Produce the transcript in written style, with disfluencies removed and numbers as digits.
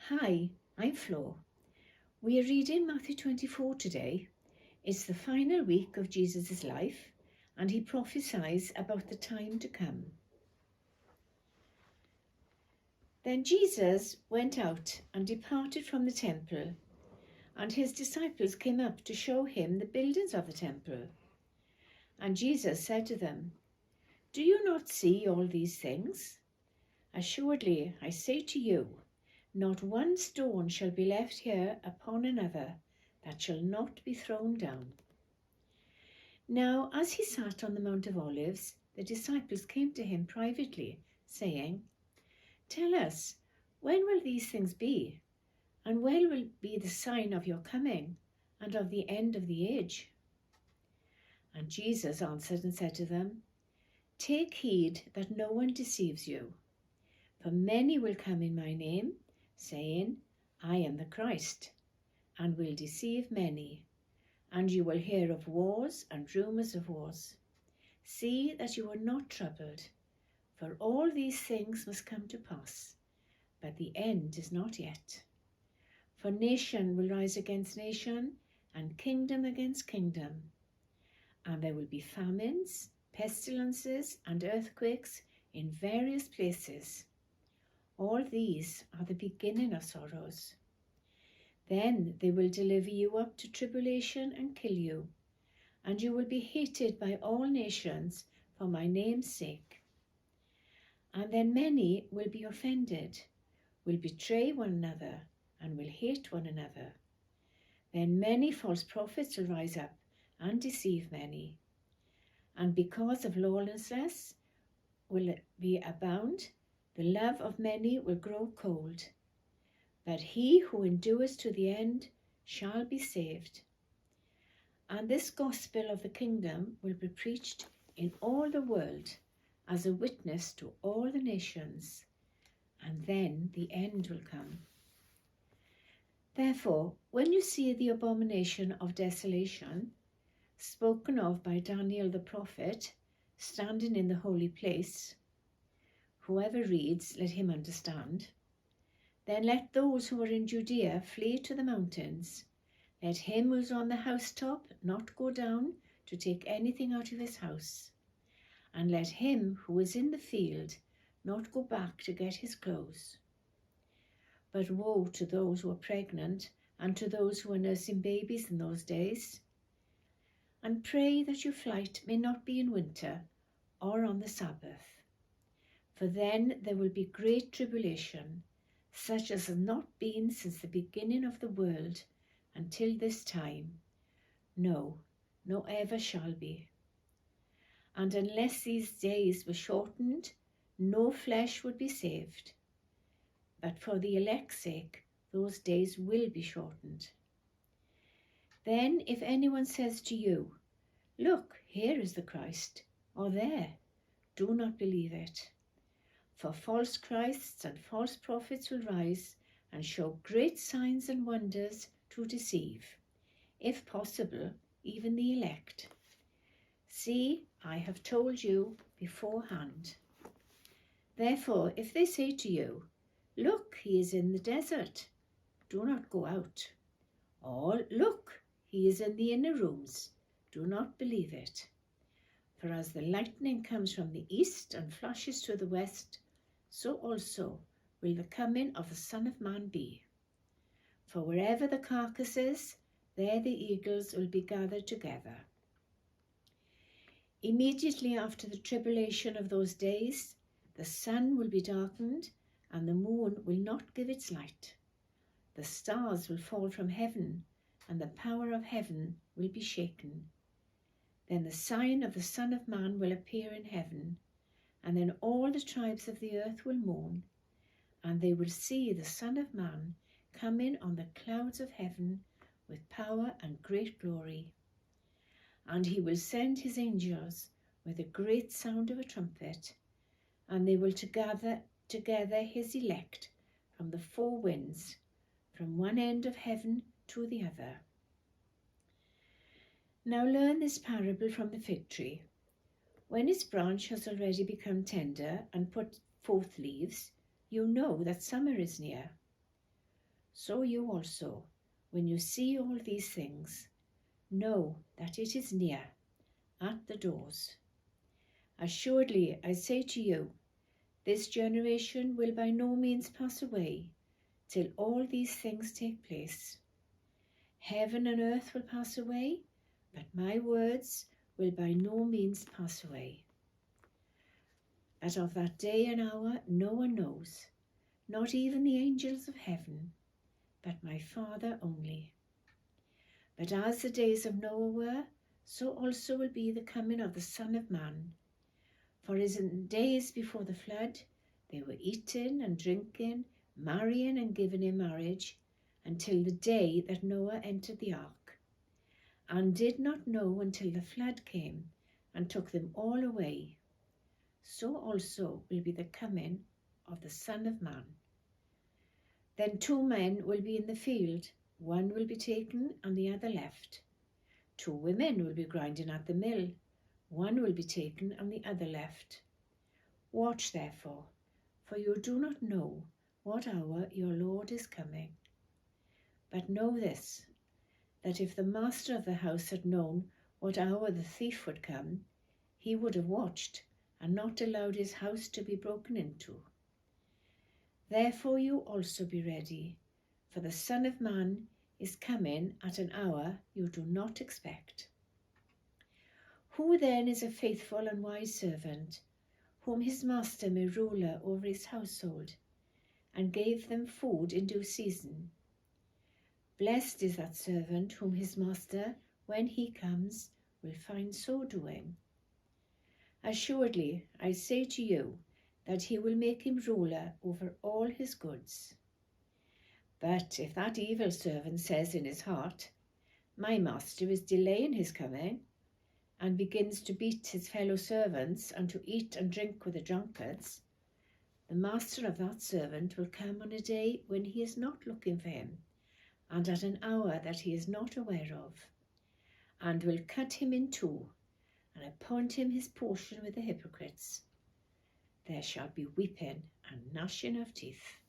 Hi, I'm Flo. We are reading Matthew 24 today. It's the final week of Jesus' life, and he prophesies about the time to come. Then Jesus went out and departed from the temple, and his disciples came up to show him the buildings of the temple. And Jesus said to them, "Do you not see all these things? Assuredly, I say to you, not one stone shall be left here upon another that shall not be thrown down." Now, as he sat on the Mount of Olives, the disciples came to him privately, saying, "Tell us, when will these things be? And when will be the sign of your coming and of the end of the age?" And Jesus answered and said to them, "Take heed that no one deceives you. For many will come in my name, saying, 'I am the Christ,' and will deceive many. And you will hear of wars and rumours of wars. See that you are not troubled, for all these things must come to pass, but the end is not yet. For nation will rise against nation, and kingdom against kingdom. And there will be famines, pestilences, and earthquakes in various places. All these are the beginning of sorrows. Then they will deliver you up to tribulation and kill you, and you will be hated by all nations for my name's sake. And then many will be offended, will betray one another, and will hate one another. Then many false prophets will rise up and deceive many. And because of lawlessness will be abound, the love of many will grow cold. But he who endures to the end shall be saved. And this gospel of the kingdom will be preached in all the world as a witness to all the nations, and then the end will come. Therefore, when you see the abomination of desolation, spoken of by Daniel the prophet, standing in the holy place, whoever reads, let him understand. Then let those who are in Judea flee to the mountains. Let him who is on the housetop not go down to take anything out of his house. And let him who is in the field not go back to get his clothes. But woe to those who are pregnant and to those who are nursing babies in those days. And pray that your flight may not be in winter or on the Sabbath. For then there will be great tribulation, such as has not been since the beginning of the world until this time. No, nor ever shall be. And unless these days were shortened, no flesh would be saved. But for the elect's sake, those days will be shortened. Then if anyone says to you, 'Look, here is the Christ,' or 'there,' do not believe it. For false Christs and false prophets will rise and show great signs and wonders to deceive, if possible, even the elect. See, I have told you beforehand. Therefore, if they say to you, 'Look, he is in the desert,' do not go out. Or, 'Look, he is in the inner rooms,' do not believe it. For as the lightning comes from the east and flashes to the west, so also will the coming of the Son of Man be. For wherever the carcass is, there the eagles will be gathered together. Immediately after the tribulation of those days, the sun will be darkened, and the moon will not give its light. The stars will fall from heaven, and the power of heaven will be shaken. Then the sign of the Son of Man will appear in heaven, and then all the tribes of the earth will mourn, and they will see the Son of Man coming on the clouds of heaven with power and great glory. And he will send his angels with a great sound of a trumpet, and they will gather together his elect from the four winds, from one end of heaven to the other. Now learn this parable from the fig tree. When its branch has already become tender and put forth leaves, you know that summer is near. So you also, when you see all these things, know that it is near, at the doors. Assuredly, I say to you, this generation will by no means pass away till all these things take place. Heaven and earth will pass away, but my words will by no means pass away. But of that day and hour no one knows, not even the angels of heaven, but my Father only. But as the days of Noah were, so also will be the coming of the Son of Man. For as in the days before the flood, they were eating and drinking, marrying and giving in marriage, until the day that Noah entered the ark, and did not know until the flood came and took them all away. So also will be the coming of the Son of Man. Then 2 men will be in the field, one will be taken and the other left. 2 women will be grinding at the mill, one will be taken and the other left. Watch therefore, for you do not know what hour your Lord is coming. But know this, that if the master of the house had known what hour the thief would come, he would have watched and not allowed his house to be broken into. Therefore you also be ready, for the Son of Man is coming at an hour you do not expect. Who then is a faithful and wise servant, whom his master made ruler over his household, and gave them food in due season? Blessed is that servant whom his master, when he comes, will find so doing. Assuredly, I say to you that he will make him ruler over all his goods. But if that evil servant says in his heart, my master is delaying his coming, and begins to beat his fellow servants and to eat and drink with the drunkards, the master of that servant will come on a day when he is not looking for him, and at an hour that he is not aware of, and will cut him in two, and appoint him his portion with the hypocrites. There shall be weeping and gnashing of teeth.